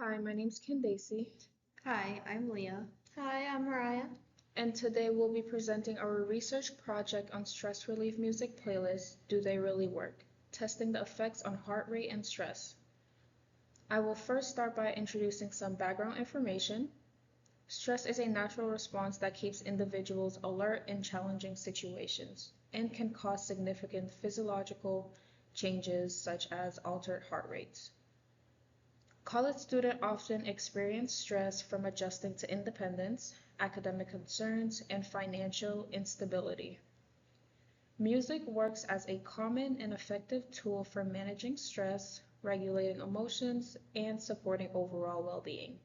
Hi, my name's Candace, Hi, I'm Leah. Hi, I'm Mariah. and today we'll be presenting our research project on stress relief music playlists, Do They Really Work? Testing the effects on heart rate and stress. I will first start by introducing some background information. Stress is a natural response that keeps individuals alert in challenging situations and can cause significant physiological changes such as altered heart rates. College students often experience stress from adjusting to independence, academic concerns, and financial instability. Music works as a common and effective tool for managing stress, regulating emotions, and supporting overall well-being.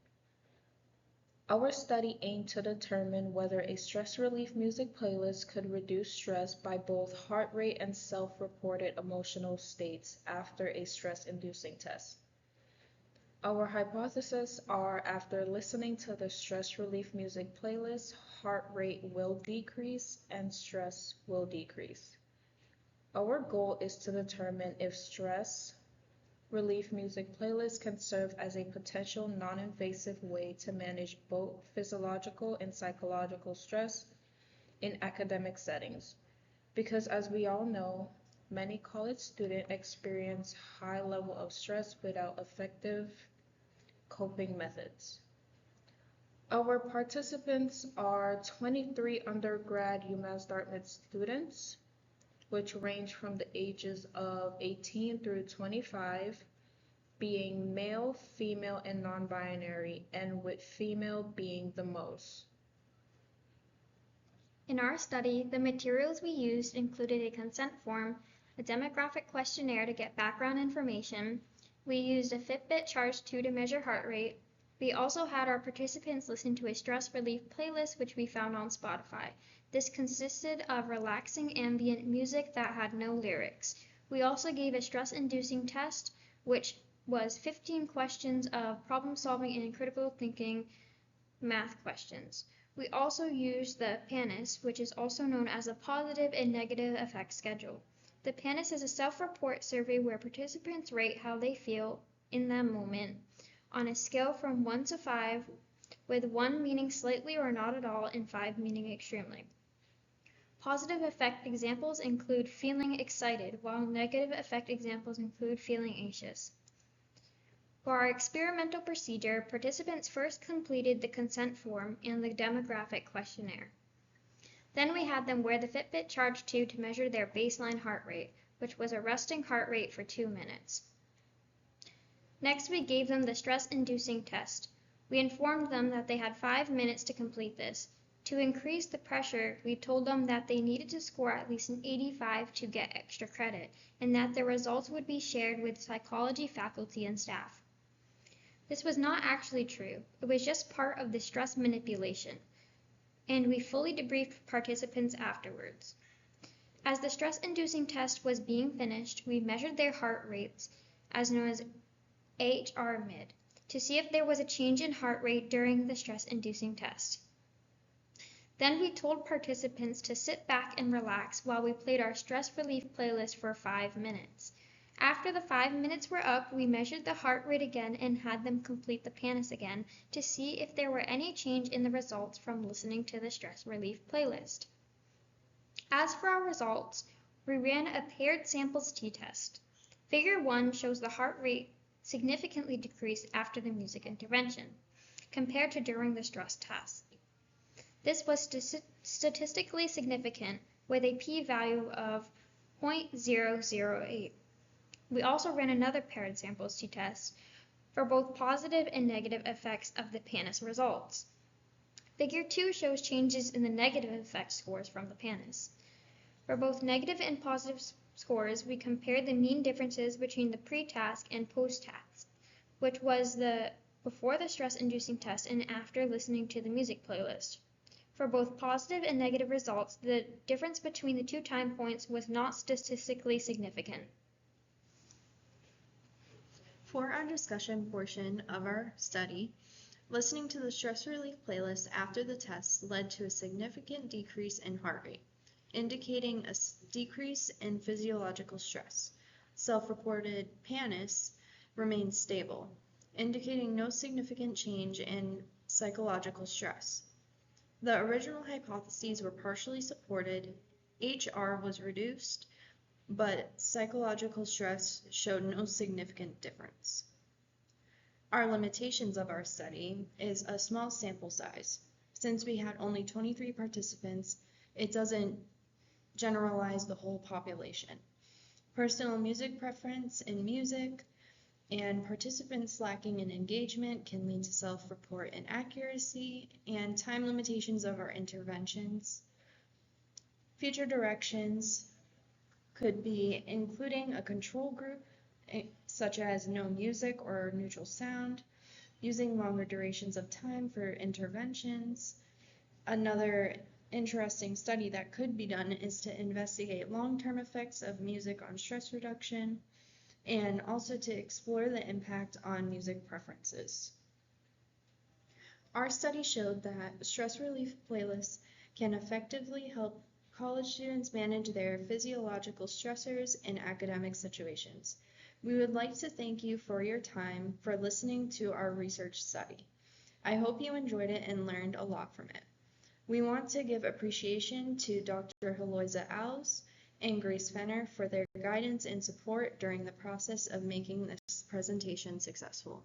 Our study aimed to determine whether a stress relief music playlist could reduce stress by both heart rate and self-reported emotional states after a stress-inducing test. Our hypotheses are after listening to the stress relief music playlist, heart rate will decrease and stress will decrease. Our goal is to determine if stress relief music playlists can serve as a potential non-invasive way to manage both physiological and psychological stress in academic settings. Because as we all know, many college students experience high level of stress without effective coping methods. Our participants are 23 undergrad UMass Dartmouth students, which range from the ages of 18 through 25, being male, female, and non-binary, and with female being the most. In our study, the materials we used included a consent form, a demographic questionnaire to get background information. We used a Fitbit Charge 2 to measure heart rate. We also had our participants listen to a stress relief playlist which we found on Spotify. This consisted of relaxing ambient music that had no lyrics. We also gave a stress-inducing test, which was 15 questions of problem solving and critical thinking math questions. We also used the PANIS, which is also known as a positive and negative effect schedule. The PANIS is a self-report survey where participants rate how they feel in that moment on a scale from 1 to 5, with 1 meaning slightly or not at all and 5 meaning extremely. Positive effect examples include feeling excited, while negative effect examples include feeling anxious. For our experimental procedure, participants first completed the consent form and the demographic questionnaire. Then we had them wear the Fitbit Charge 2 to measure their baseline heart rate, which was a resting heart rate for 2 minutes. Next, we gave them the stress-inducing test. We informed them that they had 5 minutes to complete this. To increase the pressure, we told them that they needed to score at least an 85 to get extra credit, and that their results would be shared with psychology faculty and staff. This was not actually true. It was just part of the stress manipulation, and we fully debriefed participants afterwards. As the stress-inducing test was being finished, we measured their heart rates, as known as HR mid, to see if there was a change in heart rate during the stress-inducing test. Then we told participants to sit back and relax while we played our stress relief playlist for 5 minutes. After the 5 minutes were up, we measured the heart rate again and had them complete the PANIS again to see if there were any change in the results from listening to the stress relief playlist. As for our results, we ran a paired samples t-test. Figure 1 shows the heart rate significantly decreased after the music intervention, compared to during the stress test. This was statistically significant with a p-value of 0.008. We also ran another paired samples t-test for both positive and negative effects of the PANIS results. Figure 2 shows changes in the negative effect scores from the PANIS. For both negative and positive scores, we compared the mean differences between the pre-task and post-task, which was the before the stress-inducing test and after listening to the music playlist. For both positive and negative results, the difference between the 2 time points was not statistically significant. For our discussion portion of our study, listening to the stress relief playlist after the test led to a significant decrease in heart rate, indicating a decrease in physiological stress. Self-reported PANIS remained stable. indicating no significant change in psychological stress. The original hypotheses were partially supported, HR was reduced, but psychological stress showed no significant difference. Our limitations of our study is a small sample size. Since we had only 23 participants, it doesn't generalize the whole population. Personal music preference in music and participants lacking in engagement can lead to self-report inaccuracy and time limitations of our interventions. Future directions could be including a control group such as no music or neutral sound, using longer durations of time for interventions. Another interesting study that could be done is to investigate long-term effects of music on stress reduction and also to explore the impact on music preferences. Our study showed that stress relief playlists can effectively help college students manage their physiological stressors in academic situations. We would like to thank you for your time for listening to our research study. I hope you enjoyed it and learned a lot from it. We want to give appreciation to Dr. Heloisa Alves and Grace Fenner for their guidance and support during the process of making this presentation successful.